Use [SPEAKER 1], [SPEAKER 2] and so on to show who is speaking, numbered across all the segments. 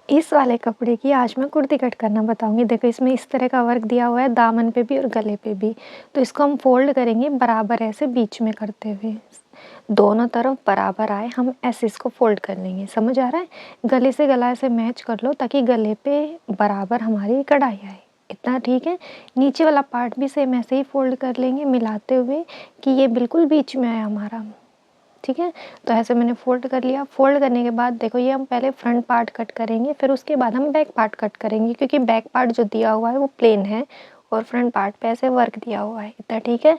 [SPEAKER 1] इस वाले कपड़े की आज मैं कुर्ती कट करना बताऊंगी। देखो इसमें इस तरह का वर्क दिया हुआ है दामन पे भी और गले पे भी। तो इसको हम फोल्ड करेंगे बराबर ऐसे बीच में करते हुए, दोनों तरफ बराबर आए हम ऐसे इसको फोल्ड कर लेंगे। समझ आ रहा है? गले से गला ऐसे मैच कर लो ताकि गले पे बराबर हमारी कढ़ाई आए। इतना ठीक है। नीचे वाला पार्ट भी सेम ऐसे ही फोल्ड कर लेंगे मिलाते हुए कि ये बिल्कुल बीच में आए हमारा। ठीक है, तो ऐसे मैंने फ़ोल्ड कर लिया। फ़ोल्ड करने के बाद देखो ये हम पहले फ्रंट पार्ट कट करेंगे, फिर उसके बाद हम बैक पार्ट कट करेंगे, क्योंकि बैक पार्ट जो दिया हुआ है वो प्लेन है और फ्रंट पार्ट पे ऐसे वर्क दिया हुआ है। इतना ठीक है।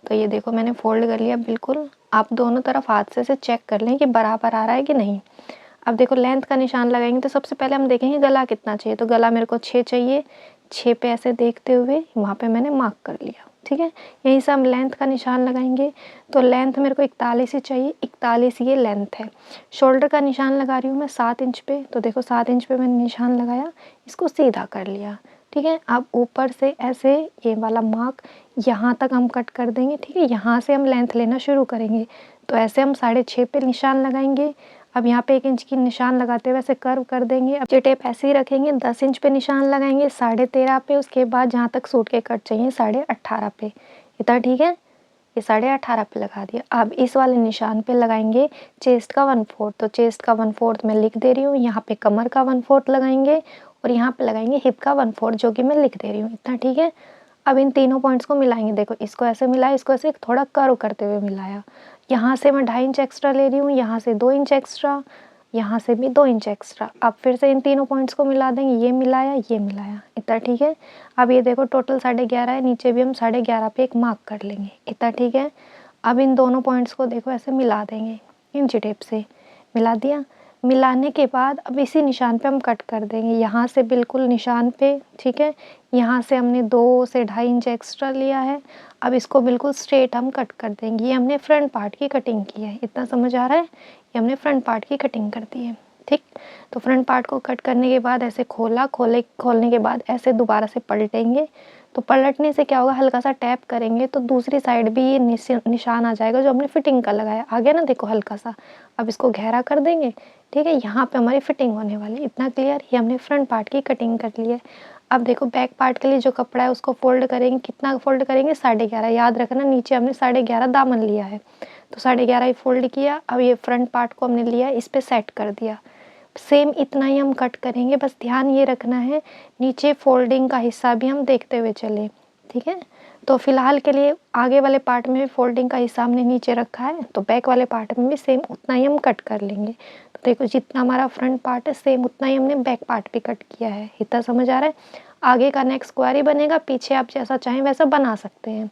[SPEAKER 1] तो ये देखो मैंने फ़ोल्ड कर लिया बिल्कुल। आप दोनों तरफ हाथ से चेक कर लें कि बराबर आ रहा है कि नहीं। अब देखो लेंथ का निशान लगाएंगे तो सबसे पहले हम देखेंगे गला कितना चाहिए। तो गला मेरे को 6 चाहिए। 6 पे ऐसे देखते हुए वहाँ पे मैंने मार्क कर लिया। ठीक है, यहीं से हम लेंथ का निशान लगाएंगे। तो लेंथ मेरे को 41 ही चाहिए, 41 ये लेंथ है। शोल्डर का निशान लगा रही हूँ मैं 7 इंच पे। तो देखो 7 इंच पे मैंने निशान लगाया, इसको सीधा कर लिया। ठीक है, अब ऊपर से ऐसे ये वाला मार्क यहाँ तक हम कट कर देंगे। ठीक है, यहाँ से हम लेंथ लेना शुरू करेंगे। तो ऐसे हम 6.5 पे निशान लगाएंगे। अब यहाँ पे 1 इंच की निशान लगाते हुए ऐसे कर्व कर देंगे। अब ये टेप ऐसे ही रखेंगे। 10 इंच पे निशान लगाएंगे 13.5 पे। उसके बाद जहाँ तक सूट के कट चाहिए 18.5 पे। इतना ठीक है। ये 18.5 पे लगा दिया। अब इस वाले निशान पे लगाएंगे चेस्ट का 1/4। तो चेस्ट का 1/4 मैं लिख दे रही हूँ। यहाँ पे कमर का 1/4 लगाएंगे और यहाँ पे लगाएंगे हिप का 1/4, जो कि मैं लिख दे रही हूँ। इतना ठीक है। अब इन तीनों पॉइंट्स को मिलाएंगे। देखो इसको ऐसे मिलाया, इसको ऐसे थोड़ा कर्व करते हुए मिलाया। यहाँ से मैं 2.5 इंच एक्स्ट्रा ले रही हूँ, यहाँ से 2 इंच एक्स्ट्रा, यहाँ से भी 2 इंच एक्स्ट्रा। अब फिर से इन तीनों पॉइंट्स को मिला देंगे। ये मिलाया, ये मिलाया। इतना ठीक है। अब ये देखो टोटल 11.5 है। नीचे भी हम 11.5 पे एक मार्क कर लेंगे। इतना ठीक है। अब इन दोनों पॉइंट्स को देखो ऐसे मिला देंगे इंची टेप से। मिला दिया। मिलाने के बाद अब इसी निशान पे हम कट कर देंगे, यहाँ से बिल्कुल निशान पे। ठीक है, यहाँ से हमने 2 से 2.5 इंच एक्स्ट्रा लिया है। अब इसको बिल्कुल स्ट्रेट हम कट कर देंगे। ये हमने फ्रंट पार्ट की कटिंग की है। इतना समझ आ रहा है? ये हमने फ्रंट पार्ट की कटिंग कर दी है। ठीक, तो फ्रंट पार्ट को कट करने के बाद ऐसे खोलने के बाद ऐसे दोबारा से पलटेंगे। तो पलटने से क्या होगा, हल्का सा टैप करेंगे तो दूसरी साइड भी ये निशान आ जाएगा जो हमने फिटिंग का लगाया। आ गया ना, देखो हल्का सा। अब इसको गहरा कर देंगे। ठीक है, यहाँ पे हमारी फिटिंग होने वाली। इतना क्लियर? ये हमने फ्रंट पार्ट की कटिंग कर ली है। अब देखो बैक पार्ट के लिए जो कपड़ा है उसको फोल्ड करेंगे। कितना फोल्ड करेंगे? 11.5। याद रखना नीचे हमने 11.5 दामन लिया है, तो 11.5 ही फोल्ड किया। अब ये फ्रंट पार्ट को हमने लिया, इस पे सेट कर दिया। सेम इतना ही हम कट करेंगे। बस ध्यान ये रखना है नीचे फोल्डिंग का हिस्सा भी हम देखते हुए चले। ठीक है, तो फिलहाल के लिए आगे वाले पार्ट में भी फोल्डिंग का हिस्सा हमने नीचे रखा है, तो बैक वाले पार्ट में भी सेम उतना ही हम कट कर लेंगे। तो देखो जितना हमारा फ्रंट पार्ट है सेम उतना ही हमने बैक पार्ट भी कट किया है। इतना समझ आ रहा है? आगे का नेक स्क्वायर ही बनेगा, पीछे आप जैसा चाहें वैसा बना सकते हैं।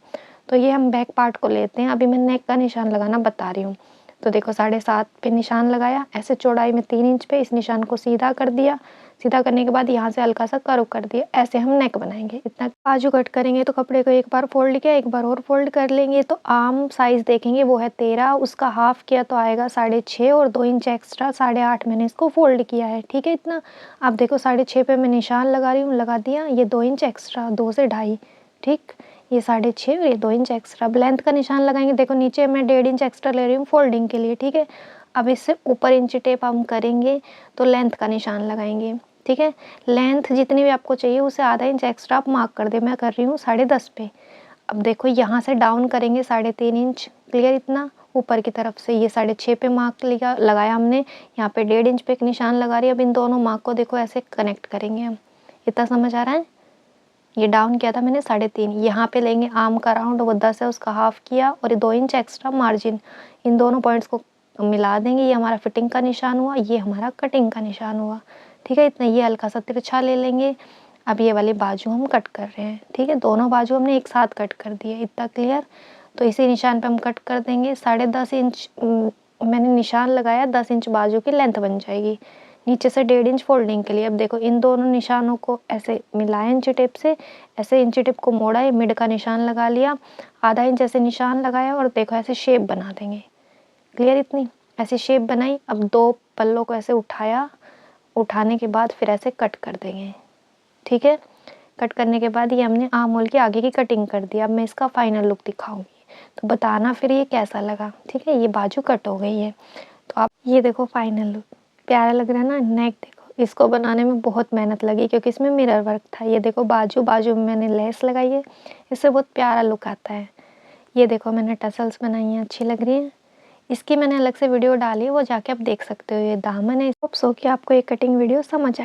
[SPEAKER 1] तो ये हम बैक पार्ट को लेते हैं। अभी मैं नेक का निशान लगाना बता रही हूँ। तो देखो 7.5 पे निशान लगाया, ऐसे चौड़ाई में 3 इंच पे इस निशान को सीधा कर दिया। सीधा करने के बाद यहाँ से हल्का सा कर्व कर दिया। ऐसे हम नेक बनाएंगे। इतना बाजू कट करेंगे तो कपड़े को एक बार फोल्ड किया, एक बार और फोल्ड कर लेंगे। तो आर्म साइज देखेंगे वो है 13, उसका हाफ किया तो आएगा 6.5 और 2 इंच एक्स्ट्रा 8.5 मैंने इसको फोल्ड किया है। ठीक है, इतना। अब देखो 6.5 पे मैं निशान लगा रही हूँ, लगा दिया। ये 2 इंच एक्स्ट्रा, 2 से 2.5। ठीक, ये 6.5 और ये 2 इंच एक्स्ट्रा। अब लेंथ का निशान लगाएंगे। देखो नीचे मैं 1.5 इंच एक्स्ट्रा ले रही हूँ फोल्डिंग के लिए। ठीक है, अब इससे ऊपर इंची टेप हम करेंगे तो लेंथ का निशान लगाएंगे। ठीक है, लेंथ जितनी भी आपको चाहिए उसे आधा इंच एक्स्ट्रा आप मार्क कर दे। मैं कर रही हूँ 10.5 पे। अब देखो यहाँ से डाउन करेंगे 3.5 इंच। क्लियर? इतना ऊपर की तरफ से ये 6.5 पे मार्क लगाया हमने। यहाँ पे 1.5 इंच पे एक निशान लगा रही है। अब इन दोनों मार्क को देखो ऐसे कनेक्ट करेंगे हम। इतना समझ आ रहा है? ये डाउन किया था मैंने 3.5। यहाँ पे लेंगे आर्म का राउंड, वो 10 है, उसका हाफ किया और ये 2 इंच एक्स्ट्रा मार्जिन। इन दोनों पॉइंट्स को मिला देंगे। ये हमारा फिटिंग का निशान हुआ, ये हमारा कटिंग का निशान हुआ। ठीक है, इतना। ये हल्का सा तिरछा ले लेंगे। अब ये वाली बाजू हम कट कर रहे हैं। ठीक है, दोनों बाजू हमने एक साथ कट कर दिए। इतना क्लियर? तो इसी निशान पे हम कट कर देंगे। 10.5 इंच मैंने निशान लगाया, 10 इंच बाजू की लेंथ बन जाएगी। नीचे से 1.5 इंच फोल्डिंग के लिए। अब देखो इन दोनों निशानों को ऐसे मिलाएं इंची टेप से। ऐसे इंची टेप को मोड़ा, ये मिड का निशान लगा लिया, आधा इंच ऐसे निशान लगाया और देखो ऐसे शेप बना देंगे। क्लियर? इतनी ऐसी शेप बनाई। अब 2 पल्लों को ऐसे उठाया, उठाने के बाद फिर ऐसे कट कर देंगे। ठीक है, कट करने के बाद ये हमने आर्म होल की आगे की कटिंग कर दी। अब मैं इसका फाइनल लुक दिखाऊंगी, तो बताना फिर ये कैसा लगा। ठीक है, ये बाजू कट हो गई है। तो आप ये देखो फाइनल लुक, प्यारा लग रहा है ना? नेक देखो इसको बनाने में बहुत मेहनत लगी क्योंकि इसमें मिरर वर्क था। ये देखो बाजू में मैंने लेस लगाई है, इससे बहुत प्यारा लुक आता है। ये देखो मैंने टसल्स बनाई हैं, अच्छी लग रही हैं। इसकी मैंने अलग से वीडियो डाली है, वो जाके आप देख सकते हो। ये दामन है। होप सो कि आपको ये कटिंग वीडियो समझ आए।